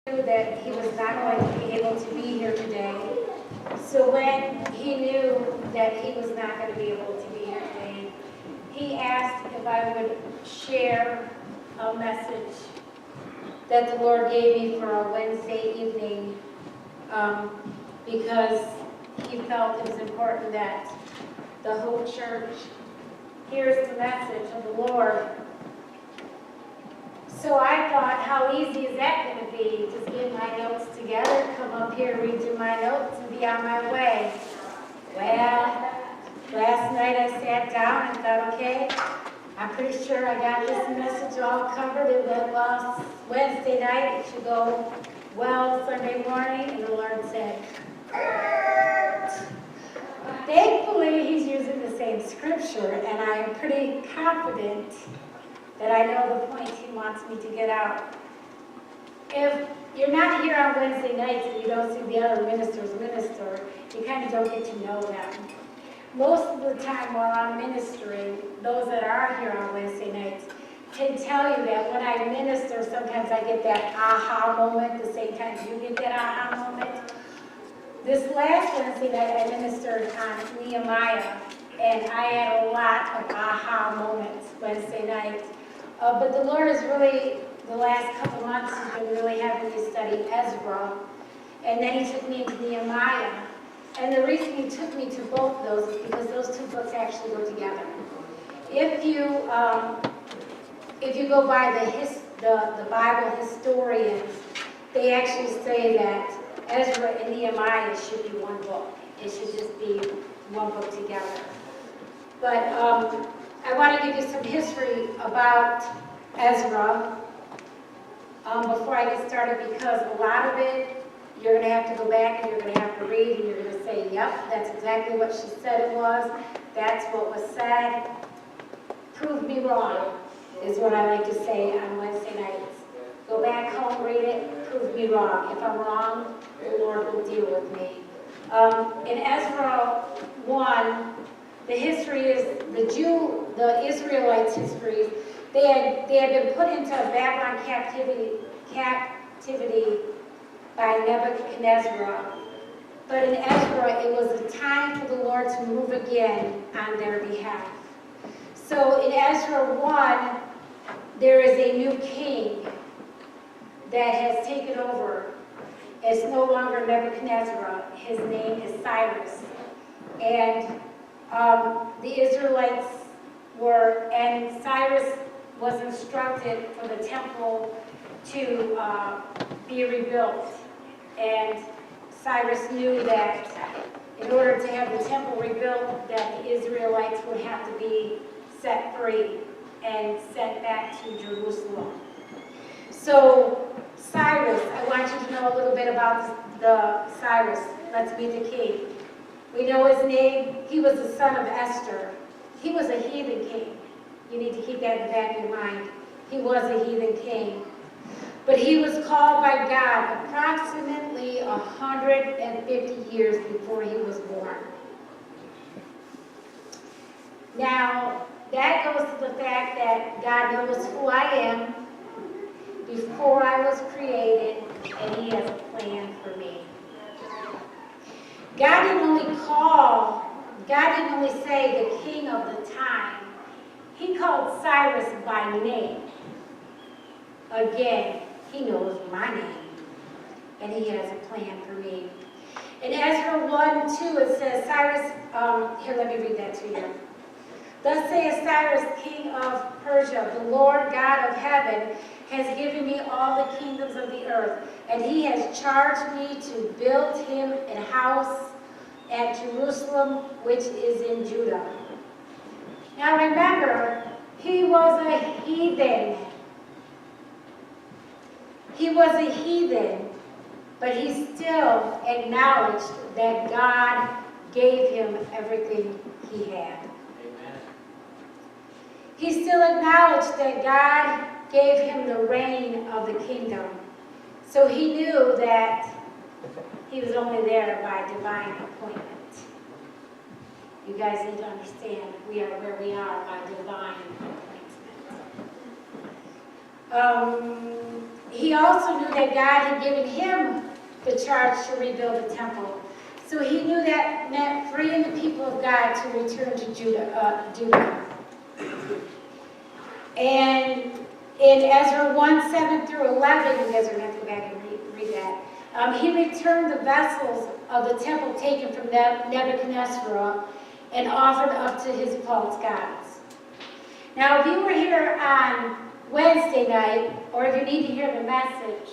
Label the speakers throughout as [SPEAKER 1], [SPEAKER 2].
[SPEAKER 1] That he was not going to be able to be here today. So when he knew that he was not going to be able to be here today, he asked if I would share a message that the Lord gave me for a Wednesday evening because he felt it was important that the whole church hears the message of the Lord. So I thought, how easy is that going to be? Just get my notes together, come up here, read through my notes, and be on my way. Well, last night I sat down and thought, okay, I'm pretty sure I got this message all covered. It went well Wednesday night. It should go well Sunday morning. And the Lord said, thankfully, he's using the same scripture, and I am pretty confident that I know the point he wants me to get out. If you're not here on Wednesday nights and you don't see the other ministers minister, you kind of don't get to know them. Most of the time while I'm ministering, those that are here on Wednesday nights can tell you that when I minister, sometimes I get that aha moment, the same time you get that aha moment. This last Wednesday night, I ministered on Nehemiah, and I had a lot of aha moments Wednesday night. But the Lord has really, the last couple months, has been really having me study Ezra. And then he took me into Nehemiah. And the reason he took me to both of those is because those two books actually go together. If you go by the Bible historians, they actually say that Ezra and Nehemiah should be one book. It should just be one book together. But I want to give you some history about Ezra before I get started, because a lot of it you're going to have to go back and you're going to have to read, and you're going to say, yep, that's exactly what she said it was. That's what was said. Prove me wrong is what I like to say on Wednesday nights. Go back home, read it, prove me wrong. If I'm wrong, the Lord will deal with me. In Ezra 1, the history is the Israelites' history. They had been put into Babylon captivity by Nebuchadnezzar. But in Ezra, it was a time for the Lord to move again on their behalf. So in Ezra 1, there is a new king that has taken over. It's no longer Nebuchadnezzar. His name is Cyrus. And the Israelites and Cyrus was instructed for the temple to be rebuilt. And Cyrus knew that in order to have the temple rebuilt, that the Israelites would have to be set free and sent back to Jerusalem. So Cyrus, I want you to know a little bit about the Cyrus. Let's meet the king. We know his name. He was the son of Esther. He was a heathen king. You need to keep that in the back of your mind. He was a heathen king. But he was called by God approximately 150 years before he was born. Now, that goes to the fact that God knows who I am before I was created, and he has a plan for me. God didn't only say the king of the time. He called Cyrus by name. Again, he knows my name, and he has a plan for me. In Ezra 1:2, it says, Cyrus, here, let me read that to you. Thus saith Cyrus, king of Persia, the Lord God of heaven has given me all the kingdoms of the earth, and he has charged me to build him a house at Jerusalem, which is in Judah. Now remember, he was a heathen. He was a heathen, but he still acknowledged that God gave him everything he had.
[SPEAKER 2] Amen.
[SPEAKER 1] He still acknowledged that God gave him the reign of the kingdom. So he knew that he was only there by divine appointment. You guys need to understand, we are where we are by divine appointment. he also knew that God had given him the charge to rebuild the temple. So he knew that meant freeing the people of God to return to Judah. And in Ezra 1:7 through 11, you guys are going to have to go back and read that. He returned the vessels of the temple taken from Nebuchadnezzar and offered up to his false gods. Now, if you were here on Wednesday night, or if you need to hear the message,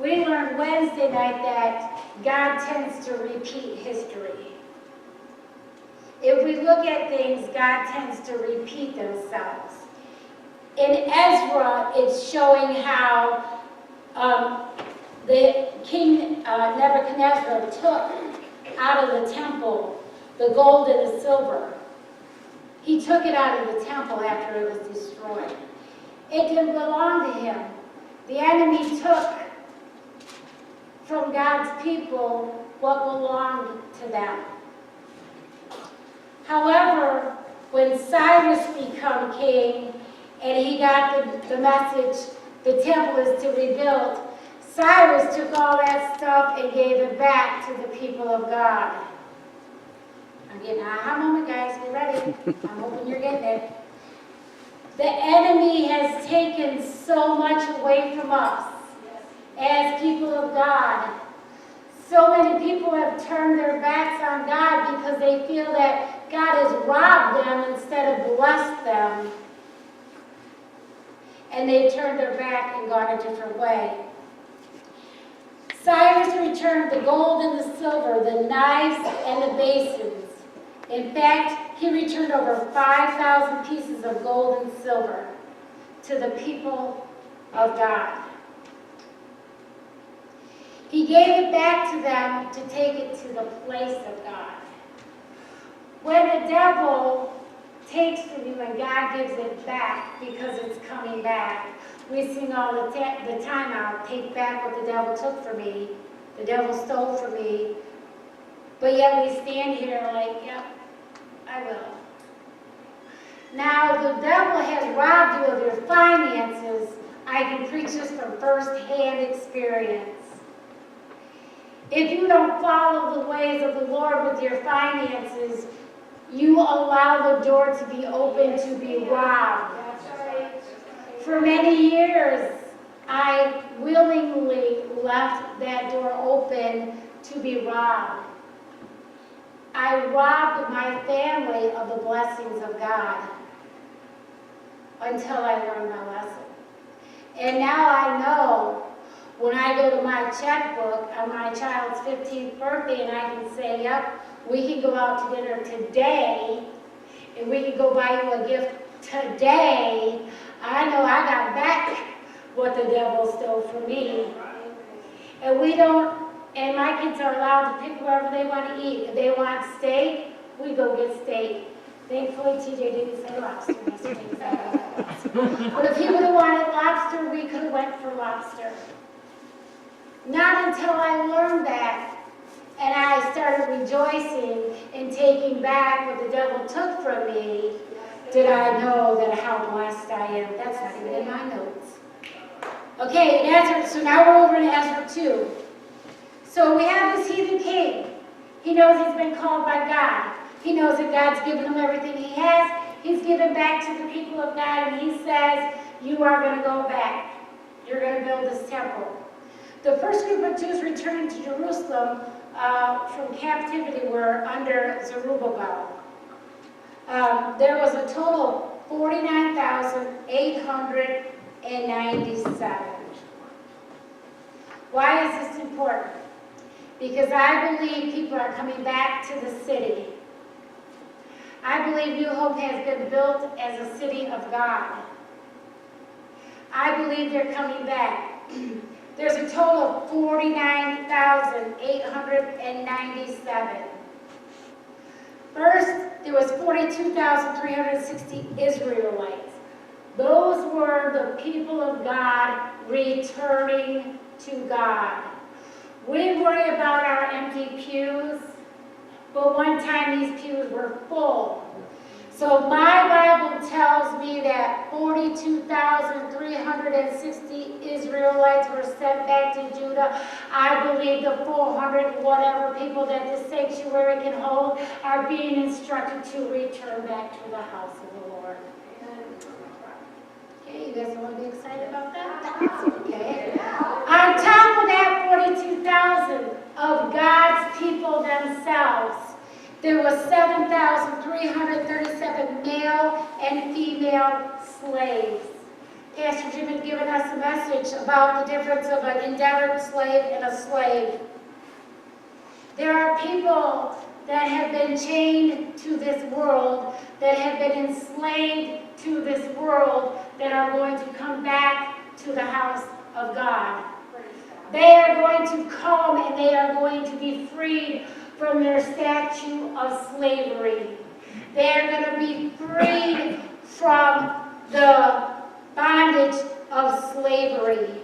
[SPEAKER 1] we learned Wednesday night that God tends to repeat history. If we look at things, God tends to repeat themselves. In Ezra, it's showing how the king Nebuchadnezzar took out of the temple the gold and the silver. He took it out of the temple after it was destroyed. It didn't belong to him. The enemy took from God's people what belonged to them. However, when Cyrus became king and he got the message, the temple is to rebuild, Cyrus took all that stuff and gave it back to the people of God. I'm getting an aha moment, guys. Get ready. I'm hoping you're getting it. The enemy has taken so much away from us as people of God. So many people have turned their backs on God because they feel that God has robbed them instead of blessed them. And they've turned their back and gone a different way. Cyrus returned the gold and the silver, the knives and the basins. In fact, he returned over 5,000 pieces of gold and silver to the people of God. He gave it back to them to take it to the place of God. When the devil takes from you and God gives it back because it's coming back, we sing all the time, I'll take back what the devil took from me. The devil stole from me. But yet we stand here like, yep, I will. Now, the devil has robbed you of your finances. I can preach this from first-hand experience. If you don't follow the ways of the Lord with your finances, you allow the door to be open to be robbed. For many years, I willingly left that door open to be robbed. I robbed my family of the blessings of God until I learned my lesson. And now I know when I go to my checkbook on my child's 15th birthday and I can say, yep, we can go out to dinner today and we can go buy you a gift today, I know I got back what the devil stole from me. And we don't, and my kids are allowed to pick wherever they want to eat. If they want steak, we go get steak. Thankfully, TJ didn't say lobster yesterday. But if he would have wanted lobster, we could have went for lobster. Not until I learned that and I started rejoicing and taking back what the devil took from me, did I know that how blessed I am. That's not even in my notes. Okay, in Ezra, so now we're over in Ezra 2. So we have this heathen king. He knows he's been called by God. He knows that God's given him everything he has. He's given back to the people of God, and he says, you are going to go back. You're going to build this temple. The first group of Jews returning to Jerusalem from captivity were under Zerubbabel. There was a total of 49,897. Why is this important? Because I believe people are coming back to the city. I believe New Hope has been built as a city of God. I believe they're coming back. There's a total of 49,897. First, there was 42,360 Israelites. Those were the people of God returning to God. We worry about our empty pews, but one time these pews were full. So my Bible tells me that 42,360 Israelites were sent back to Judah. I believe the 400 whatever people that the sanctuary can hold are being instructed to return back to the house of the Lord. Okay, you guys don't want to be excited about that? That's okay. On top of that 42,000 of God's people themselves, there was 7,337 male and female slaves. Pastor Jim had given us a message about the difference of an indentured slave and a slave. There are people that have been chained to this world, that have been enslaved to this world, that are going to come back to the house of God. They are going to come and they are going to be freed from their statue of slavery. They are going to be freed from the bondage of slavery.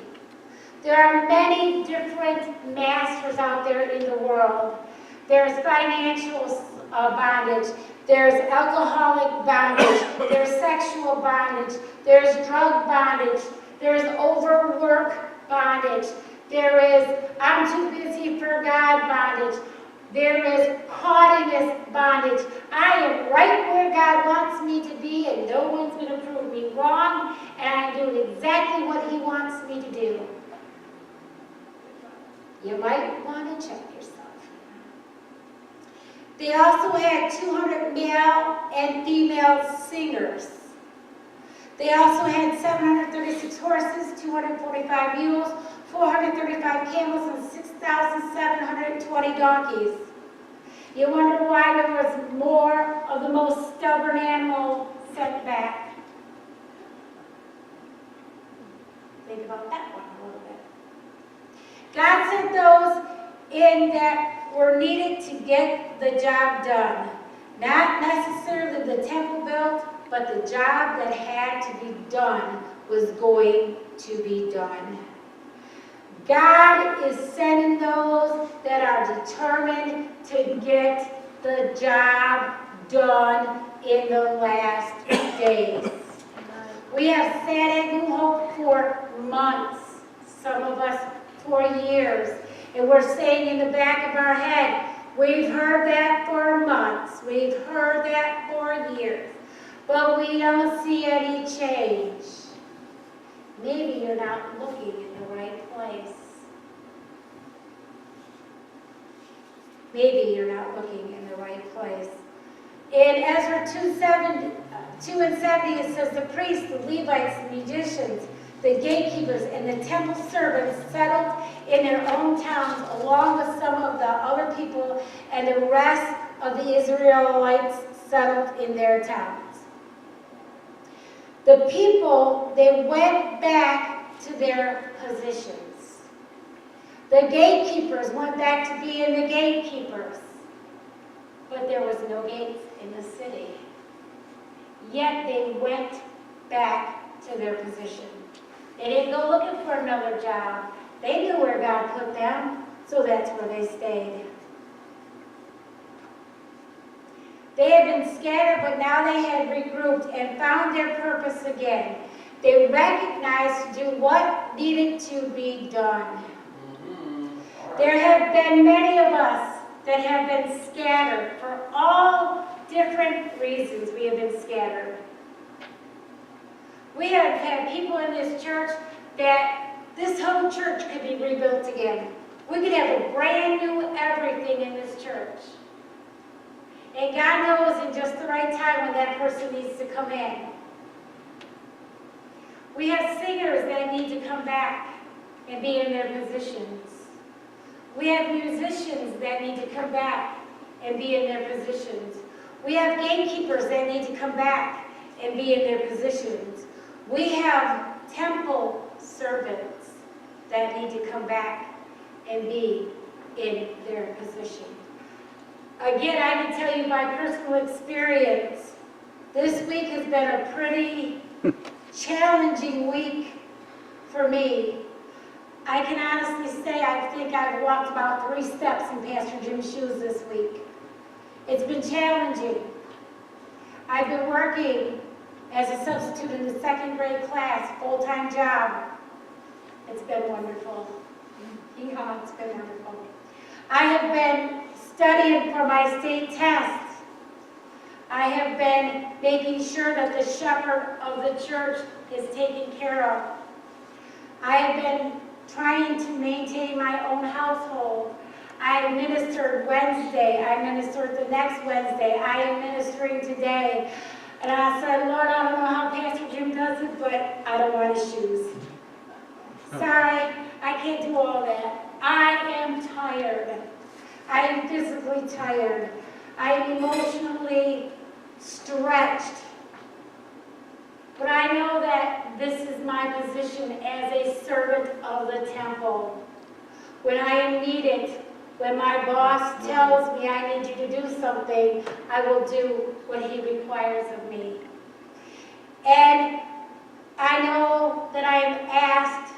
[SPEAKER 1] There are many different masters out there in the world. There's financial bondage. There's alcoholic bondage. There's sexual bondage. There's drug bondage. There's overwork bondage. There is I'm too busy for God bondage. There is haughtiness bondage. I am right where God wants me to be, and no one's going to prove me wrong, and I'm doing exactly what He wants me to do. You might want to check yourself. They also had 200 male and female singers. They also had 736 horses, 245 mules, 435 camels, and 6,720 donkeys. You wonder why there was more of the most stubborn animal sent back. Think about that one a little bit. God sent those in that were needed to get the job done. Not necessarily the temple built, but the job that had to be done was going to be done. God is sending those that are determined to get the job done in the last days. We have sat at New Hope for months, some of us for years, and we're saying in the back of our head, we've heard that for months, we've heard that for years, but we don't see any change. Maybe you're not looking in the right place. Maybe you're not looking in the right place. In Ezra 2 and 70, it says, the priests, the Levites, the musicians, the gatekeepers, and the temple servants settled in their own towns along with some of the other people, and the rest of the Israelites settled in their towns. The people, they went back to their positions. The gatekeepers went back to being the gatekeepers. But there was no gates in the city. Yet they went back to their position. They didn't go looking for another job. They knew where God put them, so that's where they stayed. They had been scattered, but now they had regrouped and found their purpose again. They recognized to do what needed to be done. There have been many of us that have been scattered for all different reasons. We have been scattered. We have had people in this church that this whole church could be rebuilt again. We could have a brand new everything in this church. And God knows in just the right time when that person needs to come in. We have singers that need to come back and be in their positions. We have musicians that need to come back and be in their positions. We have gatekeepers that need to come back and be in their positions. We have temple servants that need to come back and be in their position. Again, I can tell you by personal experience, this week has been a pretty challenging week for me. I can honestly say I think I've walked about 3 steps in Pastor Jim's shoes this week. It's been challenging. I've been working as a substitute in the second grade class, full-time job. It's been wonderful. Yeehaw, it's been wonderful. I have been studying for my state test. I have been making sure that the shepherd of the church is taken care of. I have been trying to maintain my own household. I ministered Wednesday. I ministered the next Wednesday. I am ministering today. And I said, Lord, I don't know how Pastor Jim does it, but I don't want his shoes. Sorry, I can't do all that. I am tired. I am physically tired. I am emotionally stretched. But I know that this is my position as a servant of the temple. When I am needed, when my boss tells me I need you to do something, I will do what he requires of me. And I know that I am asked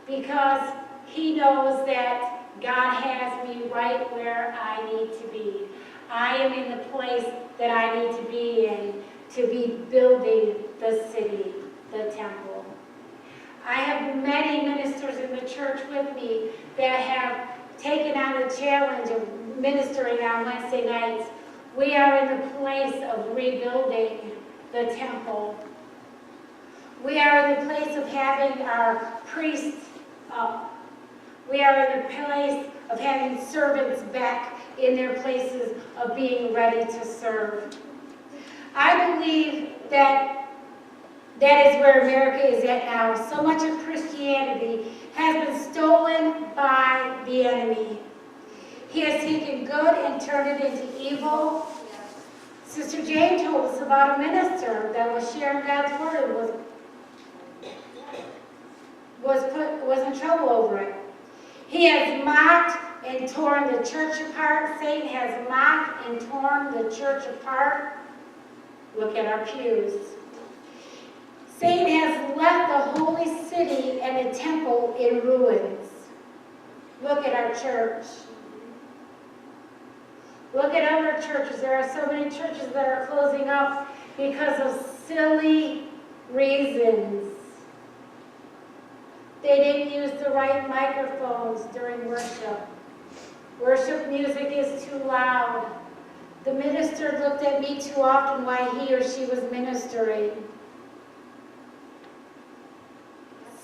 [SPEAKER 1] because he knows that God has me right where I need to be. I am in the place that I need to be in to be building the city, the temple. I have many ministers in the church with me that have taken on the challenge of ministering on Wednesday nights. We are in the place of rebuilding the temple. We are in the place of having our priests up. We are in the place of having servants back in their places of being ready to serve. I believe that is where America is at now. So much of Christianity has been stolen by the enemy. He has taken good and turned it into evil. Sister Jane told us about a minister that was sharing God's word and was in trouble over it. He has mocked and torn the church apart. Satan has mocked and torn the church apart. Look at our pews. Satan has left the holy city and the temple in ruins. Look at our church. Look at other churches. There are so many churches that are closing up because of silly reasons. They didn't use the right microphones during worship. Worship music is too loud. The minister looked at me too often while he or she was ministering.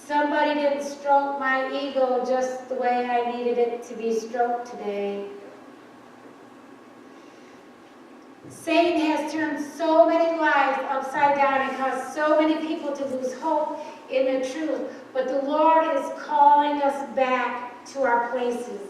[SPEAKER 1] Somebody didn't stroke my ego just the way I needed it to be stroked today. Satan has turned so many lives upside down and caused so many people to lose hope in the truth. But the Lord is calling us back to our places.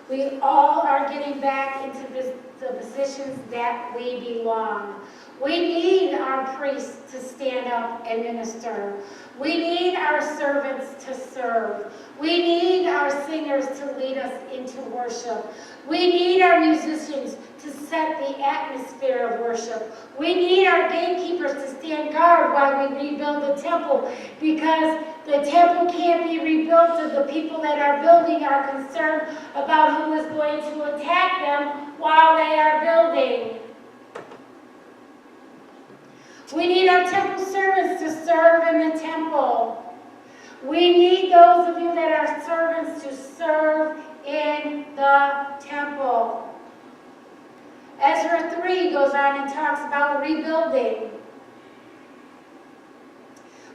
[SPEAKER 1] We all are getting back into the positions that we belong. We need our priests to stand up and minister. We need our servants to serve. We need our singers to lead us into worship. We need our musicians to set the atmosphere of worship. We need our gatekeepers to stand guard while we rebuild the temple, because the temple can't be rebuilt if the people that are building are concerned about who is going to attack them while they are building. We need our temple servants to serve in the temple. We need those of you that are servants to serve in the temple. Ezra 3 goes on and talks about rebuilding.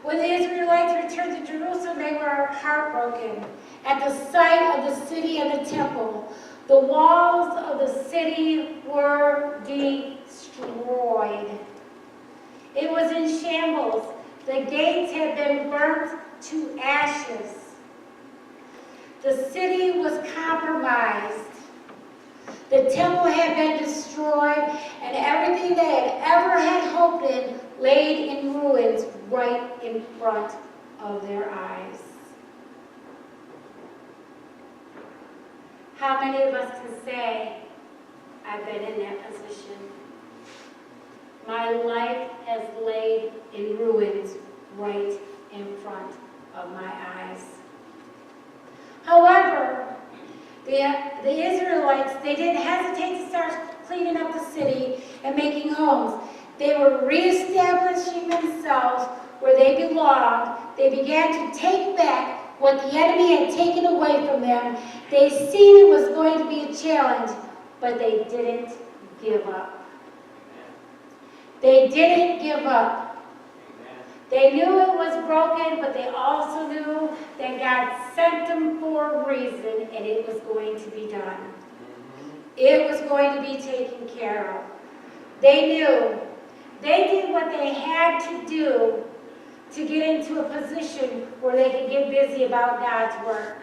[SPEAKER 1] When the Israelites returned to Jerusalem, they were heartbroken at the sight of the city and the temple. The walls of the city were destroyed. It was in shambles. The gates had been burnt to ashes. The city was compromised. The temple had been destroyed, and everything they had ever had hoped in laid in ruins right in front of their eyes. How many of us can say, I've been in that position? My life has laid in ruins right in front of my eyes. However, the Israelites, they didn't hesitate to start cleaning up the city and making homes. They were reestablishing themselves where they belonged. They began to take back what the enemy had taken away from them. They seen it was going to be a challenge, but they didn't give up. They didn't give up. They knew it was broken, but they also knew that God sent them for a reason, and it was going to be done. It was going to be taken care of. They knew. They did what they had to do to get into a position where they could get busy about God's work.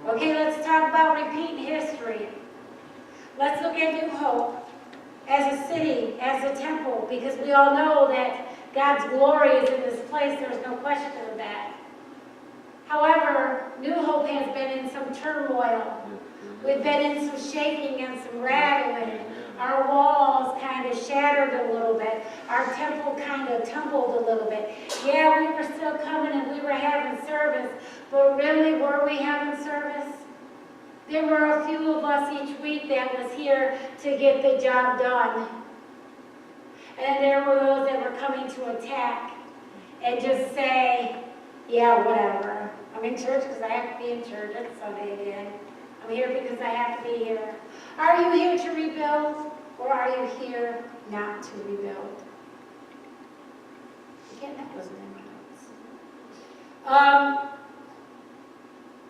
[SPEAKER 1] Okay, let's talk about repeating history. Let's look at New Hope as a city, as a temple, because we all know that God's glory is in this place. There's no question of that. However, New Hope has been in some turmoil. We've been in some shaking and some rattling. Our walls kind of shattered a little bit. Our temple kind of tumbled a little bit. Yeah, we were still coming and we were having service, but really, were we having service? There were a few of us each week that was here to get the job done. And there were those that were coming to attack and just say, yeah, whatever. I'm in church because I have to be in church. It's Sunday again. I'm here because I have to be here. Are you here to rebuild, or are you here not to rebuild? Again, that wasn't in my notes.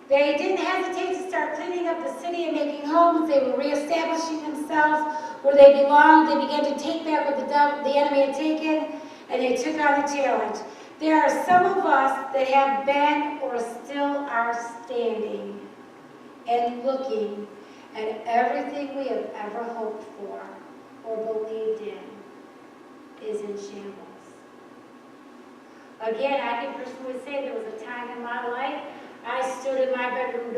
[SPEAKER 1] They didn't hesitate to start cleaning up the city and making homes. They were reestablishing themselves where they belonged. They began to take back what the enemy had taken, and they took on the challenge. There are some of us that have been or still are standing and looking, and everything we have ever hoped for or believed in is in shambles. Again, I can personally say there was a time in my life I stood in my bedroom,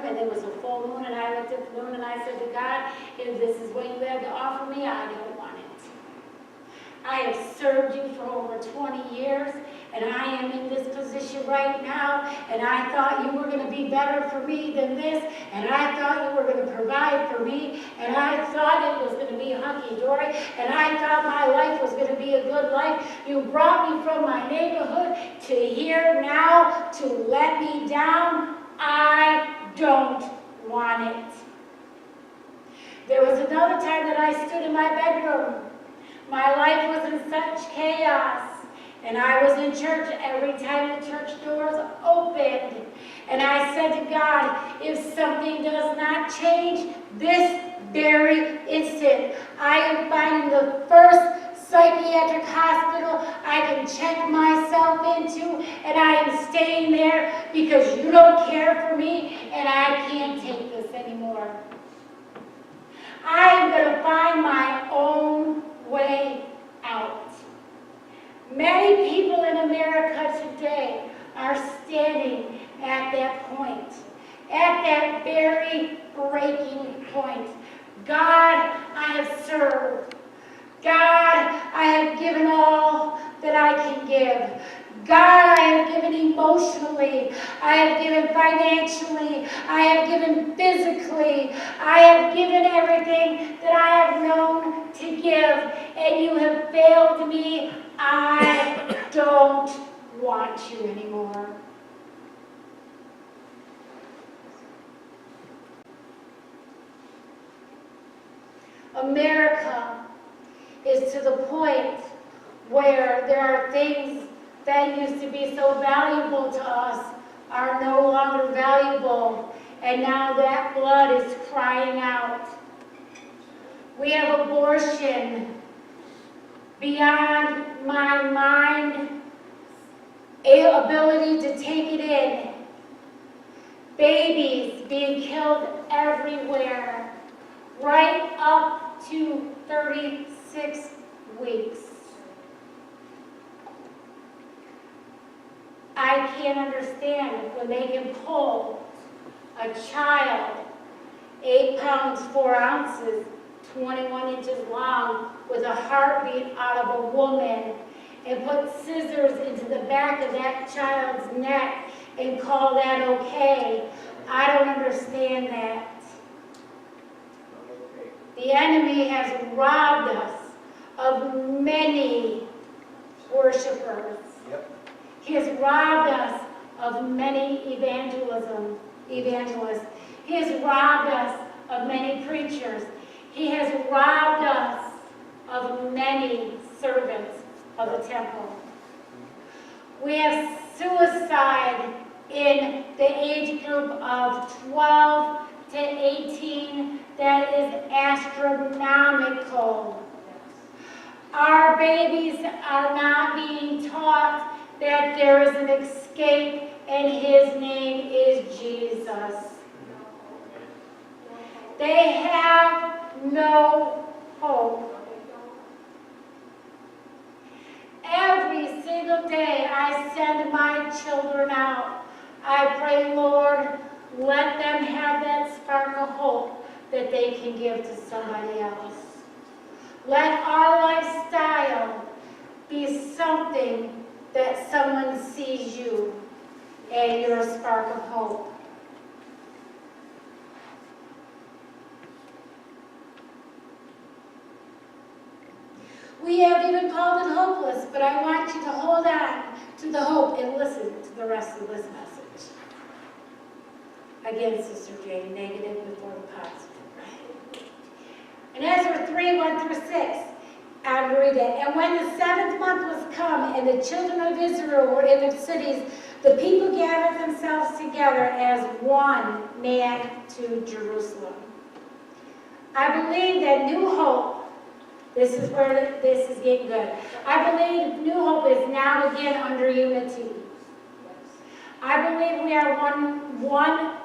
[SPEAKER 1] and it was a full moon, and I looked at the moon and I said to God, if this is what you have to offer me, I don't want it. I have served you for over 20 years, and I am in this position right now, and I thought you were going to be better for me than this, and I thought you were going to provide for me, and I thought it was going to be hunky-dory, and I thought my life was going to be a good life. You brought me from my neighborhood to here now to let me down. I don't want it. There was another time that I stood in my bedroom. My life was in such chaos, and I was in church every time the church doors opened. And I said to God, if something does not change this very instant, I am finding the first psychiatric hospital I can check myself into, and I am staying there because you don't care for me, and I can't take this anymore. I am going to find my own way out. Many people in America today are standing at that point, at that very breaking point. God, I have served. God, I have given all that I can give. God, I have given emotionally. I have given financially. I have given physically. I have given everything that I have known to give, and you have failed me. I don't want you anymore. America is to the point where there are things that used to be so valuable to us are no longer valuable, and now that blood is crying out. We have abortion beyond my mind ability to take it in. Babies being killed everywhere, right up to 36 weeks. I can't understand when they can pull a child 8 pounds, 4 ounces, 21 inches long, with a heartbeat out of a woman, and put scissors into the back of that child's neck and call that okay. I don't understand that. The enemy has robbed us of many worshipers.
[SPEAKER 2] Yep.
[SPEAKER 1] He has robbed us of many evangelists. He has robbed us of many preachers. He has robbed us of many servants of the temple. We have suicide in the age group of 12 to 18 that is astronomical. Our babies are not being taught that there is an escape and his name is Jesus. They have no hope. Every single day I send my children out. I pray, Lord, let them have that spark of hope that they can give to somebody else. Let our lifestyle be something that someone sees you and you're a spark of hope. We have even called it hopeless, but I want you to hold on to the hope and listen to the rest of this message. Again, Sister Jane, negative before the positive, right? In Ezra 3:1-6, I'm going to read it. And when the 7th month was come, and the children of Israel were in their cities, the people gathered themselves together as one man to Jerusalem. I believe that New Hope, this is where this is getting good. I believe New Hope is now again under unity. I believe we are one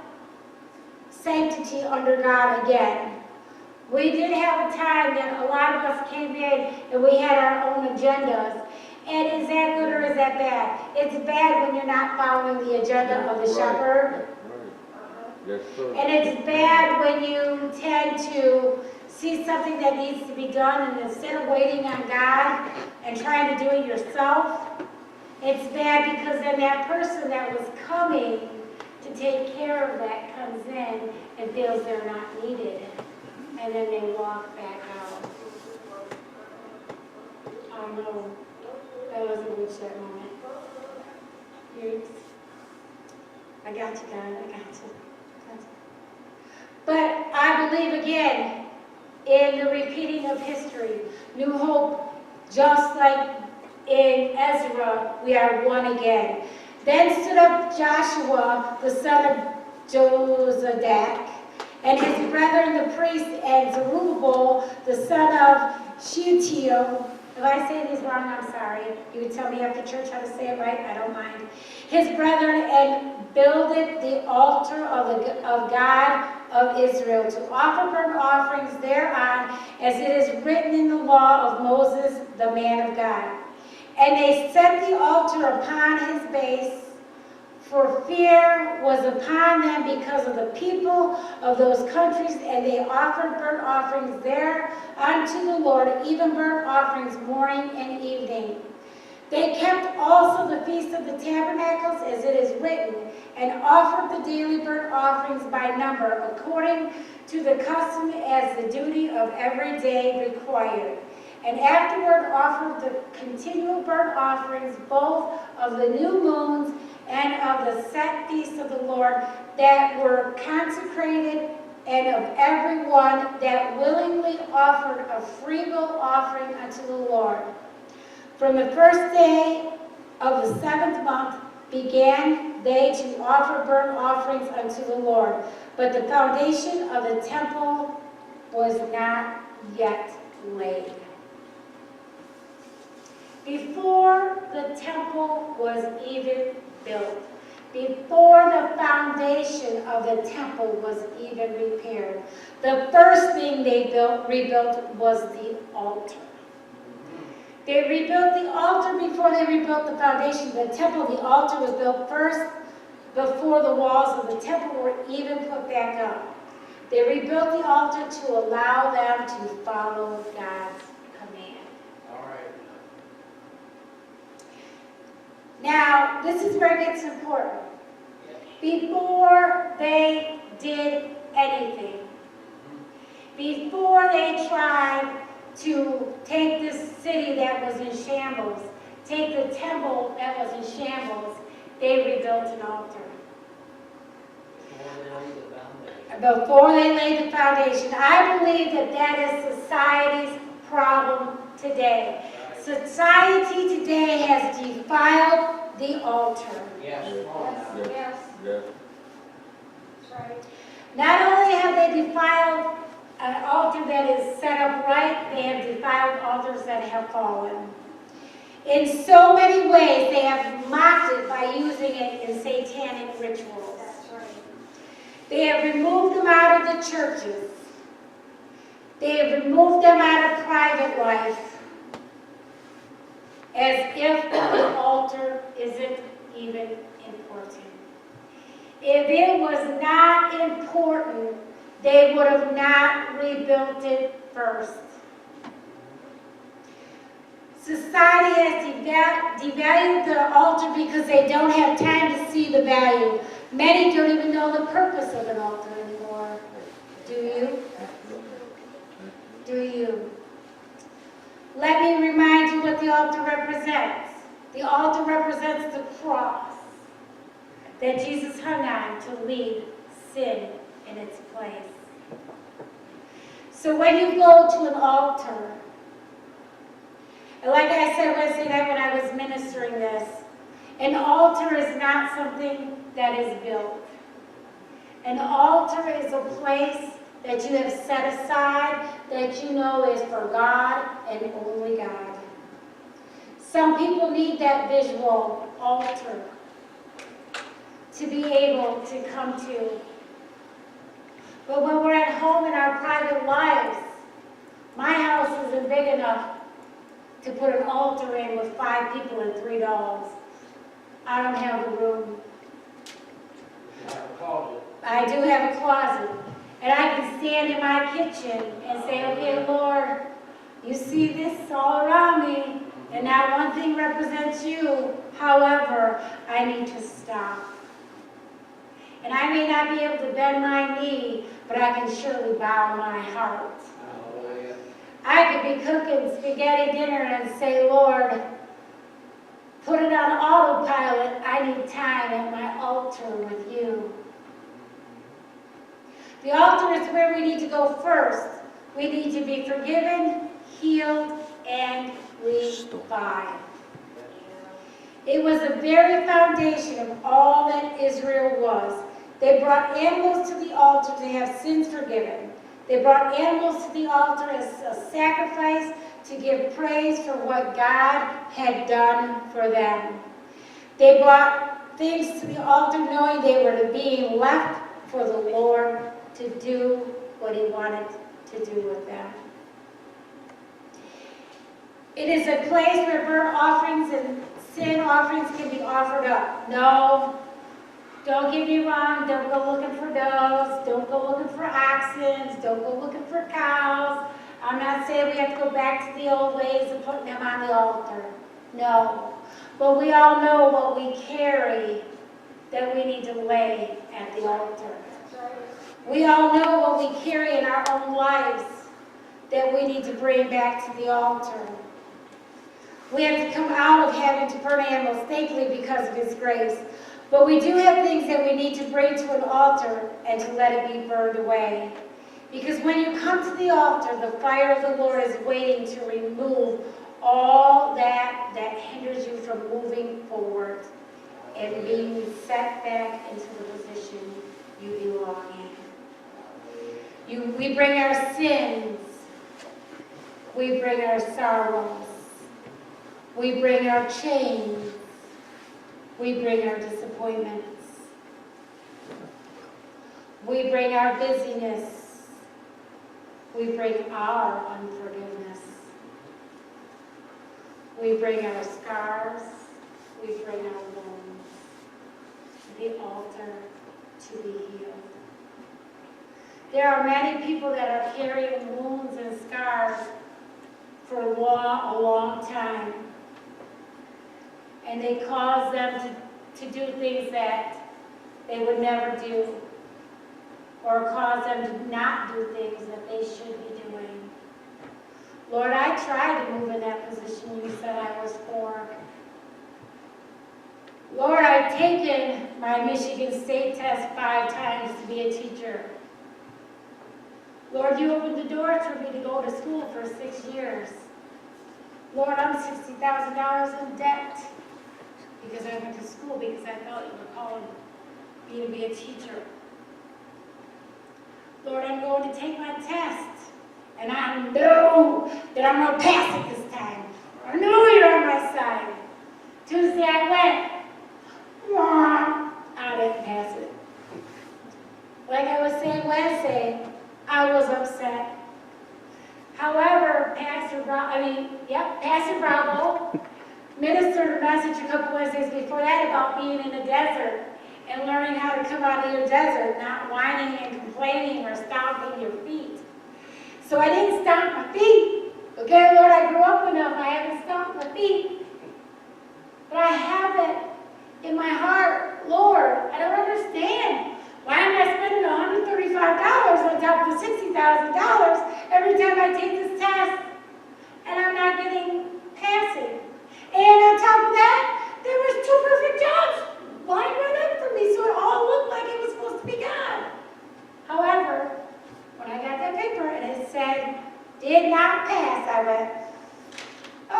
[SPEAKER 1] sanctity under God again. We did have a time that a lot of us came in and we had our own agendas. And is that good or is that bad? It's bad when you're not following the agenda of the shepherd.
[SPEAKER 2] Yes, sir.
[SPEAKER 1] And it's bad when you tend to see something that needs to be done and instead of waiting on God and trying to do it yourself, it's bad because then that person that was coming to take care of that comes in and feels they're not needed. And then they walk back out. Oh no, that wasn't a good that moment. I got you, God, I got you. But I believe again in the repeating of history. New Hope, just like in Ezra, we are one again. Then stood up Joshua, the son of Jozadak, and his brethren the priests, and Zerubbabel, the son of Shealtiel. If I say these wrong, I'm sorry. You would tell me after church how to say it right. I don't mind. His brethren, and builded the altar of God of Israel to offer burnt offerings thereon, as it is written in the law of Moses, the man of God. And they set the altar upon his base, for fear was upon them because of the people of those countries, and they offered burnt offerings there unto the Lord, even burnt offerings morning and evening. They kept also the Feast of the Tabernacles, as it is written, and offered the daily burnt offerings by number, according to the custom as the duty of every day required. And afterward offered the continual burnt offerings, both of the new moons and of the set feasts of the Lord, that were consecrated, and of every one that willingly offered a freewill offering unto the Lord. From the first day of the 7th month began they to offer burnt offerings unto the Lord. But the foundation of the temple was not yet laid. Before the temple was even built, before the foundation of the temple was even repaired, the first thing they rebuilt was the altar. They rebuilt the altar before they rebuilt the foundation of the temple. The altar was built first before the walls of the temple were even put back up. They rebuilt the altar to allow them to follow God's command.
[SPEAKER 2] All right.
[SPEAKER 1] Now, this is where it gets important. Before they did anything, before they tried to take this city that was in shambles, take the temple that was in shambles, they rebuilt an altar. Before they laid the foundation. I believe that that is society's problem today. Society today has defiled the altar.
[SPEAKER 2] Yes.
[SPEAKER 1] Yes.
[SPEAKER 2] Yes.
[SPEAKER 1] That's right. Not only have they defiled an altar that is set up right, they have defiled altars that have fallen. In so many ways, they have mocked it by using it in satanic rituals. That's right. They have removed them out of the churches. They have removed them out of private life, as if the altar isn't even important. If it was not important, they would have not rebuilt it first. Society has devalued the altar because they don't have time to see the value. Many don't even know the purpose of an altar anymore. Do you? Do you? Let me remind you what the altar represents. The altar represents the cross that Jesus hung on to leave sin in its place. So when you go to an altar, and like I said Wednesday night when I was ministering this, an altar is not something that is built. An altar is a place that you have set aside that you know is for God and only God. Some people need that visual altar to be able to come to. But when we're at home in our private lives, my house isn't big enough to put an altar in with 5 people and 3 dogs. I don't have the room. I do have a closet. And I can stand in my kitchen and say, okay, Lord, you see this all around me, and not one thing represents you. However, I need to stop. And I may not be able to bend my knee, but I can surely bow my heart. I could be cooking spaghetti dinner and say, Lord, put it on autopilot. I need time at my altar with you. The altar is where we need to go first. We need to be forgiven, healed, and revived. It was the very foundation of all that Israel was. They brought animals to the altar to have sins forgiven. They brought animals to the altar as a sacrifice to give praise for what God had done for them. They brought things to the altar knowing they were being left for the Lord to do what he wanted to do with them. It is a place where burnt offerings and sin offerings can be offered up. No, don't get me wrong, don't go looking for doves, don't go looking for oxen, don't go looking for cows. I'm not saying we have to go back to the old ways of putting them on the altar. No, but we all know what we carry that we need to lay at the altar. We all know what we carry in our own lives that we need to bring back to the altar. We have to come out of having to burn animals thankfully because of his grace. But we do have things that we need to bring to an altar and to let it be burned away. Because when you come to the altar, the fire of the Lord is waiting to remove all that hinders you from moving forward and being set back into the position you belong in. We bring our sins. We bring our sorrows. We bring our chains. We bring our disappointments. We bring our busyness. We bring our unforgiveness. We bring our scars. We bring our wounds to the altar to be healed. There are many people that are carrying wounds and scars for a long time. And they cause them to do things that they would never do, or cause them to not do things that they should be doing. Lord, I tried to move in that position you said I was for. Lord, I've taken my Michigan State test 5 times to be a teacher. Lord, you opened the door for me to go to school for 6 years. Lord, I'm $60,000 in debt because I went to school because I felt you were calling me to be a teacher. Lord, I'm going to take my test, and I know that I'm going to pass it this time. I know you're on my side. Tuesday I went. I didn't pass it. Like I was saying Wednesday, I was upset. However, Pastor Bravo ministered a message a couple Wednesdays before that about being in the desert and learning how to come out of your desert, not whining and complaining or stomping your feet. So I didn't stomp my feet. Okay, Lord, I grew up enough, I haven't stomped my feet. But I have it in my heart, Lord, I don't understand. Why am I spending $135 on top of the $60,000 every time I take this test and I'm not getting passing? And on top of that, there was 2 perfect jobs lined right up for me, so it all looked like it was supposed to be God. However, when I got that paper and it said, did not pass, I went,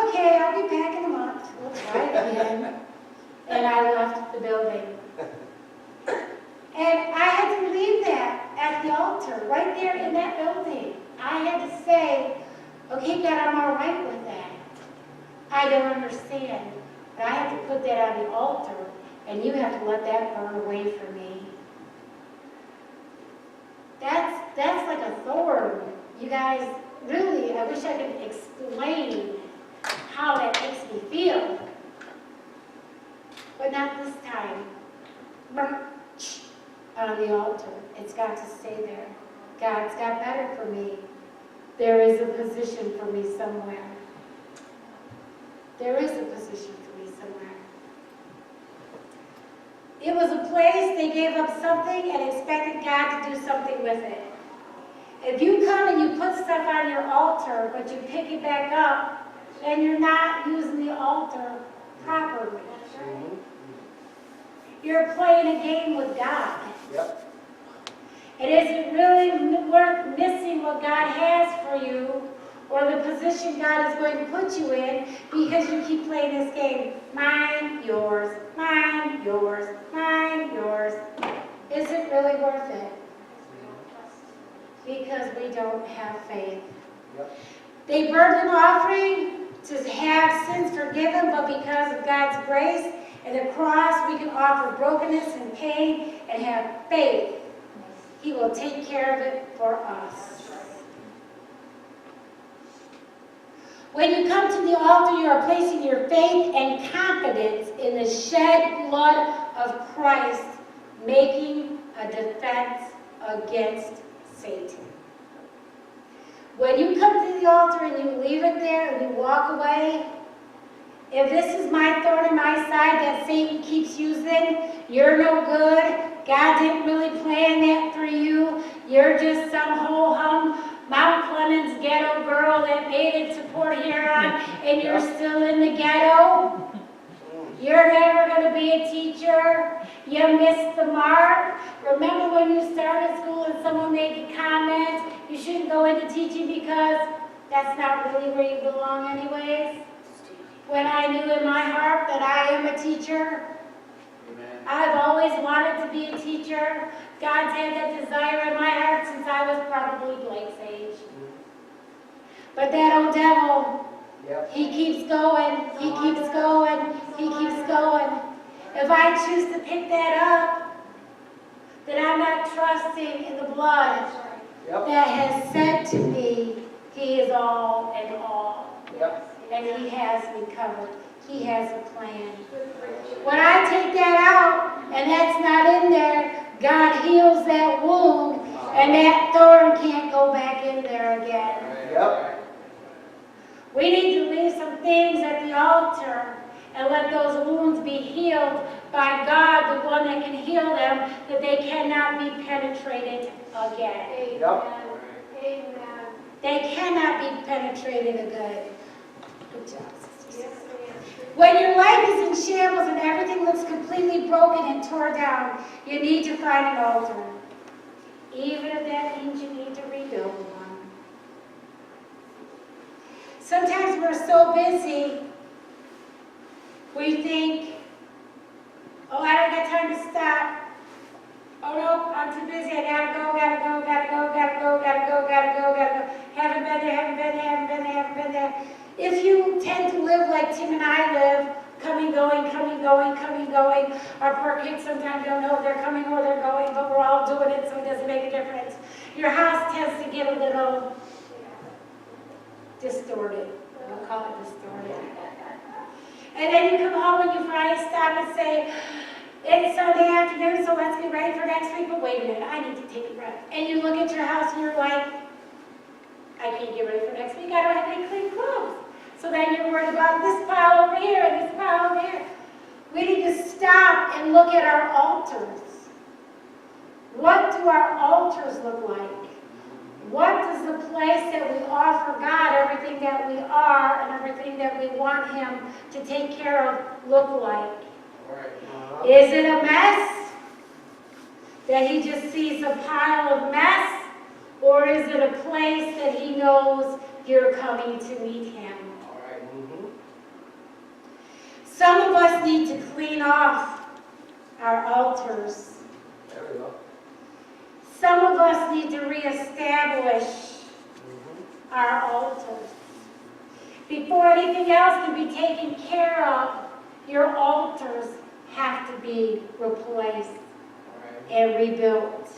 [SPEAKER 1] okay, I'll be back in a month. We'll try it again. And I left the building. And I had to leave that at the altar, right there in that building. I had to say, okay, God, I'm all right with that. I don't understand. But I have to put that on the altar, and you have to let that burn away from me. That's like a thorn. You guys, really, I wish I could explain how that makes me feel. But not this time. On the altar. It's got to stay there. God's got better for me. There is a position for me somewhere. There is a position for me somewhere. It was a place they gave up something and expected God to do something with it. If you come and you put stuff on your altar, but you pick it back up, then you're not using the altar properly. You're playing a game with God.
[SPEAKER 2] Yep.
[SPEAKER 1] It isn't really worth missing what God has for you or the position God is going to put you in because you keep playing this game. Mine, yours, mine, yours, mine, yours. Is it really worth it? Because we don't have faith.
[SPEAKER 2] Yep.
[SPEAKER 1] They burned an offering to have sins forgiven, but because of God's grace and the cross, we can offer brokenness and pain and have faith. He will take care of it for us. When you come to the altar, you are placing your faith and confidence in the shed blood of Christ, making a defense against Satan. When you come to the altar and you leave it there and you walk away, if this is my thorn in my side that Satan keeps using, you're no good. God didn't really plan that for you. You're just some ho-hum Mount Clemens ghetto girl that made it to Port Huron and you're still in the ghetto. You're never going to be a teacher. You missed the mark. Remember when you started school and someone made the comment, you shouldn't go into teaching because that's not really where you belong anyways? When I knew in my heart that I am a teacher,
[SPEAKER 2] Amen.
[SPEAKER 1] I've always wanted to be a teacher. God's had that desire in my heart since I was probably Blake's age. But that old devil,
[SPEAKER 2] Yep.
[SPEAKER 1] he keeps going, he keeps going, he keeps going. If I choose to pick that up, then I'm not trusting in the blood
[SPEAKER 2] Yep.
[SPEAKER 1] that has said to me, he is all and all.
[SPEAKER 2] Yep.
[SPEAKER 1] And he has me covered. He has a plan. When I take that out, and that's not in there, God heals that wound, and that thorn can't go back in there again.
[SPEAKER 2] Yep.
[SPEAKER 1] We need to leave some things at the altar and let those wounds be healed by God, the one that can heal them, that they cannot be penetrated again.
[SPEAKER 2] Yep.
[SPEAKER 1] Amen. They cannot be penetrated again. Good job, sisters. When your life is in shambles and everything looks completely broken and torn down, you need to find an altar. Even if that means you need to rebuild one. Sometimes we're so busy, we think, oh, I don't got time to stop. Oh no, I'm too busy, I gotta go. Haven't been there. If you tend to live like Tim and I live, coming, going, our poor kids sometimes don't know if they're coming or they're going, but we're all doing it, so it doesn't make a difference. Your house tends to get a little distorted. We'll call it distorted. And then you come home and you finally stop and say, it's Sunday afternoon, so let's get ready for next week. But wait a minute, I need to take a breath. And you look at your house and you're like, I can't get ready for next week. I don't have any clean clothes. So then you're worried about this pile over here and this pile over here. We need to stop and look at our altars. What do our altars look like? What does the place that we offer God, everything that we are and everything that we want Him to take care of, look like? Is it a mess that He just sees a pile of mess? Or is it a place that He knows you're coming to meet Him? Some of us need to clean off our altars.
[SPEAKER 2] There we go.
[SPEAKER 1] Some of us need to reestablish our altars. Before anything else can be taken care of, your altars have to be replaced and rebuilt.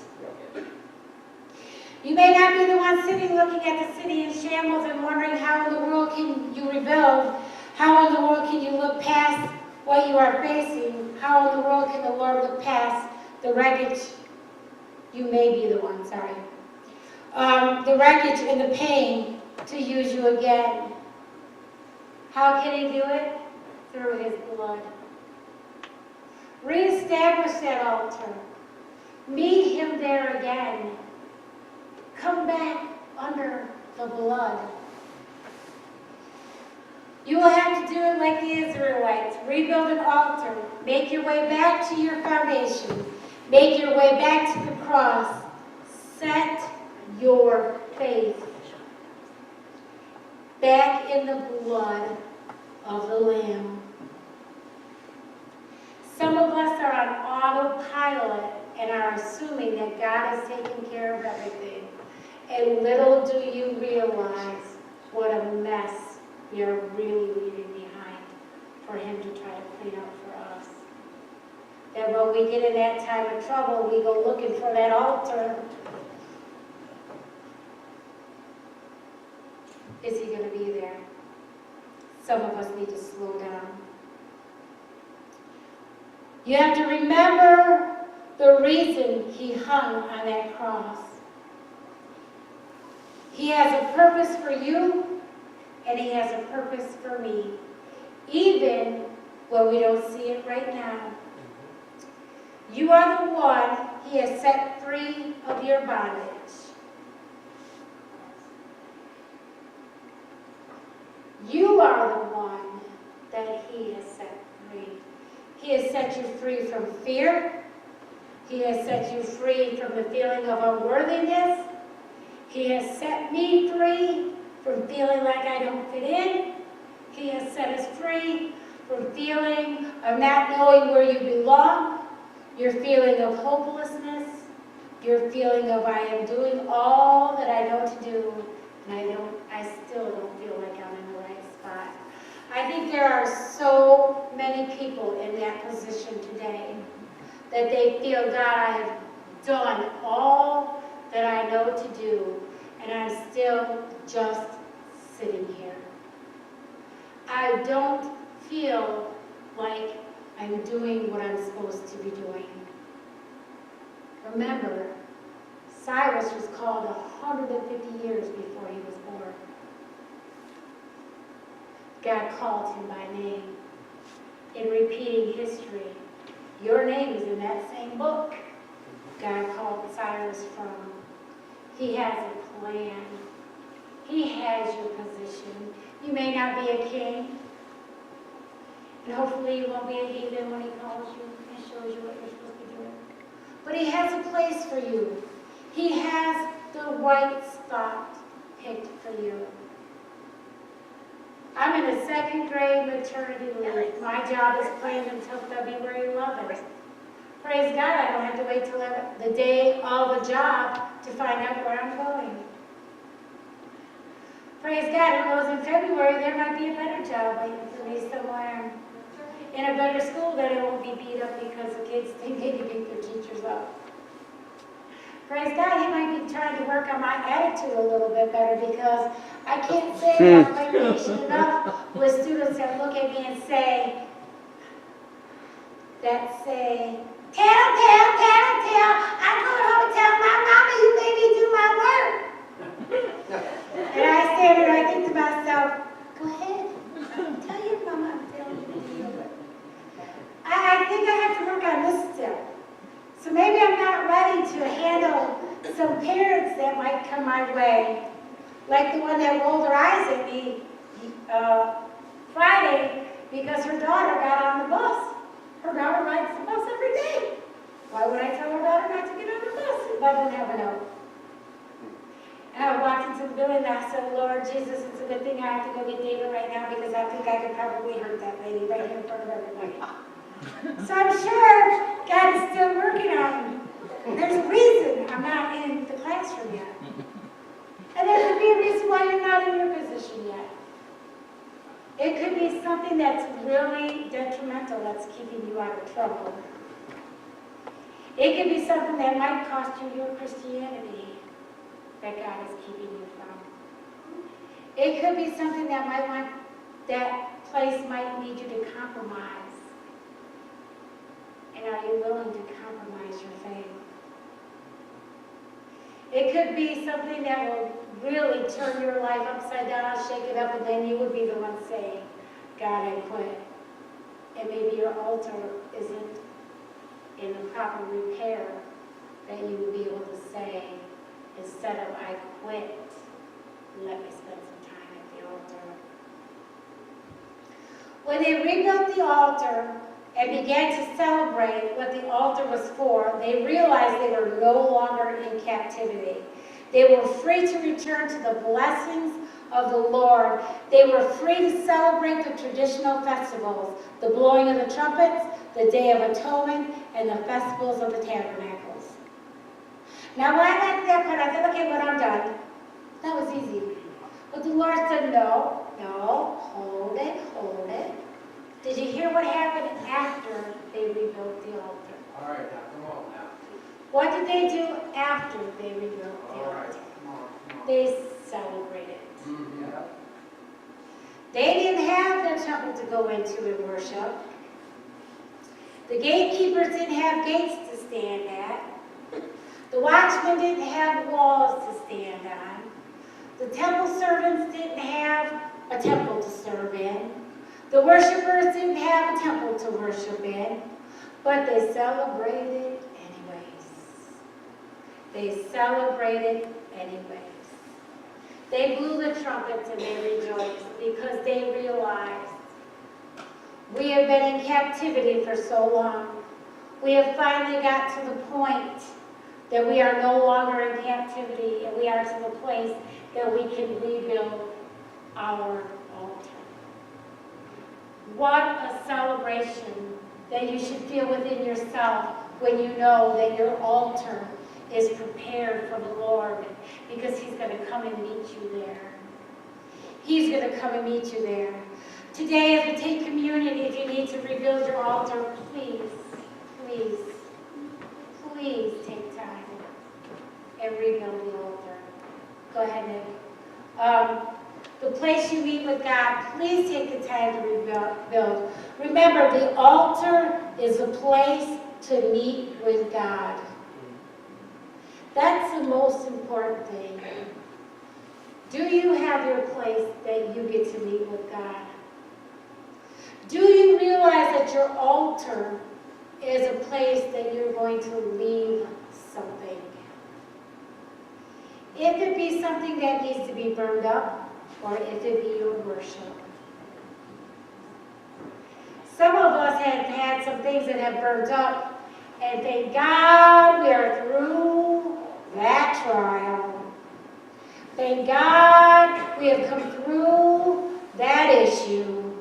[SPEAKER 1] You may not be the one sitting looking at the city in shambles and wondering how in the world can you rebuild, how in the world can you look past what you are facing, how in the world can the Lord look past the wreckage. You may be the one, sorry. The wreckage and the pain to use you again. How can He do it? Through His blood. Reestablish that altar. Meet Him there again. Come back under the blood. You will have to do it like the Israelites. Rebuild an altar. Make your way back to your foundation. Make your way back to the cross. Set your faith back in the blood of the Lamb. Some of us are on autopilot and are assuming that God is taking care of everything. And little do you realize what a mess you're really leaving behind for Him to try to clean up for us. That when we get in that time of trouble, we go looking for that altar. Is He going to be there? Some of us need to slow down. You have to remember the reason He hung on that cross. He has a purpose for you, and He has a purpose for me, even when we don't see it right now. You are the one He has set free of your bondage. You are the one that He has set free. He has set you free from fear. He has set you free from the feeling of unworthiness. He has set me free from feeling like I don't fit in. He has set us free from feeling of not knowing where you belong. Your feeling of hopelessness. Your feeling of I am doing all that I know to do, and I still don't feel like I'm in the right spot. I think there are so many people in that position today that they feel, God, I have done all that I know to do, and I'm still just sitting here. I don't feel like I'm doing what I'm supposed to be doing. Remember, Cyrus was called 150 years before he was born. God called him by name. In repeating history, your name is in that same book God called Cyrus from. He has a plan. He has your position. You may not be a king, and hopefully you won't be a heathen when he calls you and shows you what you're supposed to be doing. But he has a place for you. He has the right spot picked for you. I'm in a second grade maternity leave. My job is planned until February 11th. Praise God, I don't have to wait till the day of the job to find out where I'm going. Praise God, who knows, in February there might be a better job waiting for me somewhere. In a better school that I won't be beat up because the kids think they can beat their teachers up. Praise God, he might be trying to work on my attitude a little bit better because I can't say I'm quite patient enough with students that look at me and say, tell, I go home and tell my mama you made me do my work. And I stand there and I think to myself, go ahead, tell your mama I'm telling you to do your work. I think I have to work on this still. So maybe I'm not ready to handle some parents that might come my way, like the one that rolled her eyes at me Friday because her daughter got on the bus. Her daughter rides the bus every day. Why would I tell her daughter not to get on the bus if I don't have a note? And I walked into the building and I said, Lord Jesus, it's a good thing I have to go get David right now because I think I could probably hurt that lady right here in front of everybody. So I'm sure God is still working on me. There's a reason I'm not in the classroom yet. And there could be a reason why you're not in your position yet. It could be something that's really detrimental that's keeping you out of trouble. It could be something that might cost you your Christianity that God is keeping you from. It could be something that place might need you to compromise. And are you willing to compromise your faith? It could be something that will really turn your life upside down, shake it up, and then you would be the one saying, God, I quit. And maybe your altar isn't in the proper repair that you would be able to say, instead of I quit, let me spend some time at the altar. When they rebuilt the altar and began to celebrate what the altar was for, they realized they were no longer in captivity. They were free to return to the blessings of the Lord. They were free to celebrate the traditional festivals, the blowing of the trumpets, the Day of Atonement, and the festivals of the tabernacles. Now when I got to that part, I said, okay, when I'm done, that was easy. But the Lord said, no, hold it. Did you hear what happened after they rebuilt the altar?
[SPEAKER 2] All right, now, come on now.
[SPEAKER 1] What did they do after they rebuilt the
[SPEAKER 2] All right,
[SPEAKER 1] altar?
[SPEAKER 2] come on.
[SPEAKER 1] They celebrated.
[SPEAKER 2] Mm-hmm. Yeah.
[SPEAKER 1] They didn't have their temple to go into and worship. The gatekeepers didn't have gates to stand at. The watchmen didn't have walls to stand on. The temple servants didn't have a temple to serve in. The worshipers didn't have a temple to worship in, but they celebrated anyways. They celebrated anyways. They blew the trumpets and they rejoiced because they realized we have been in captivity for so long. We have finally got to the point that we are no longer in captivity and we are to the place that we can rebuild our altar. What a celebration that you should feel within yourself when you know that your altar is prepared for the Lord, because He's going to come and meet you there. He's going to come and meet you there. Today, as we take communion, if you need to rebuild your altar, please take time and rebuild the altar. Go ahead, Nick. The place you meet with God, please take the time to rebuild. Remember, the altar is a place to meet with God. That's the most important thing. Do you have your place that you get to meet with God? Do you realize that your altar is a place that you're going to leave something? If it be something that needs to be burned up, or if it be your worship. Some of us have had some things that have burned up, and thank God we are through that trial. Thank God we have come through that issue.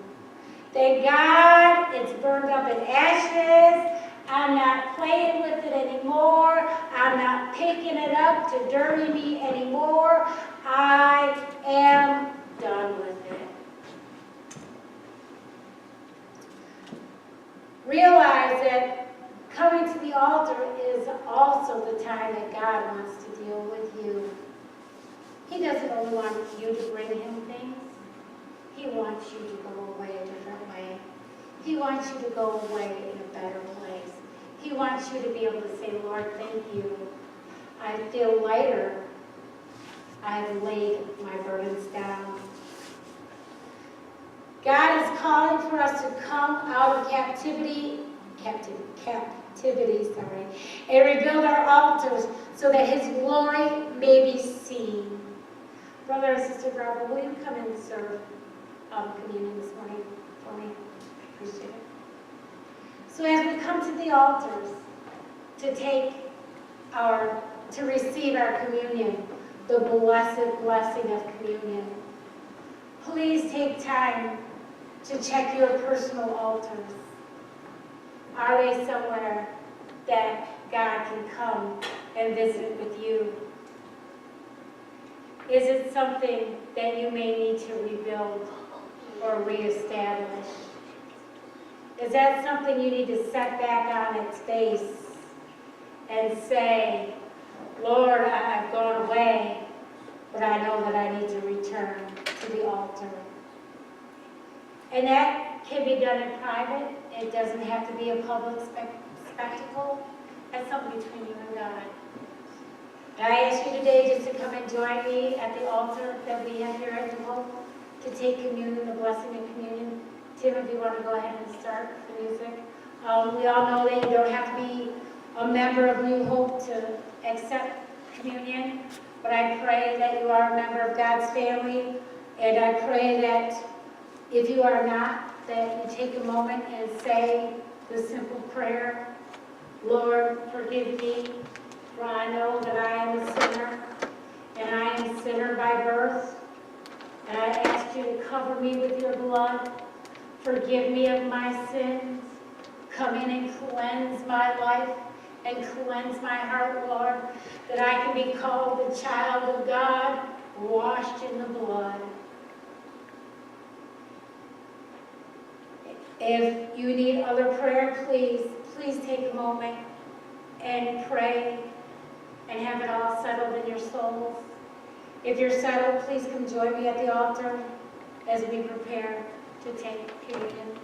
[SPEAKER 1] Thank God it's burned up in ashes. I'm not playing with it anymore. I'm not picking it up to dirty me anymore. I am done with it. Realize that coming to the altar is also the time that God wants to deal with you. He doesn't only want you to bring him things. He wants you to go away a different way. He wants you to go away in a better place. He wants you to be able to say, Lord, thank you. I feel lighter. I have laid my burdens down. God is calling for us to come out of captivity, and rebuild our altars so that his glory may be seen. Brother and Sister Barbara, will you come and serve communion this morning for me? I appreciate it. So as we come to the altars to receive our communion, the blessed blessing of communion, please take time to check your personal altars. Are they somewhere that God can come and visit with you? Is it something that you may need to rebuild or reestablish? Is that something you need to set back on its face and say, Lord, I've gone away, but I know that I need to return to the altar? And that can be done in private. It doesn't have to be a public spectacle. That's something between you and God. And I ask you today just to come and join me at the altar that we have here at New Hope to take communion, the blessing of communion. Tim, if you want to go ahead and start the music. We all know that you don't have to be a member of New Hope to accept communion, but I pray that you are a member of God's family, and I pray that if you are not, that you take a moment and say the simple prayer, Lord, forgive me, for I know that I am a sinner, and I am a sinner by birth, and I ask you to cover me with your blood. Forgive me of my sins. Come in and cleanse my life and cleanse my heart, Lord, that I can be called the child of God, washed in the blood. If you need other prayer, please take a moment and pray and have it all settled in your souls. If you're settled, please come join me at the altar as we prepare to take communion.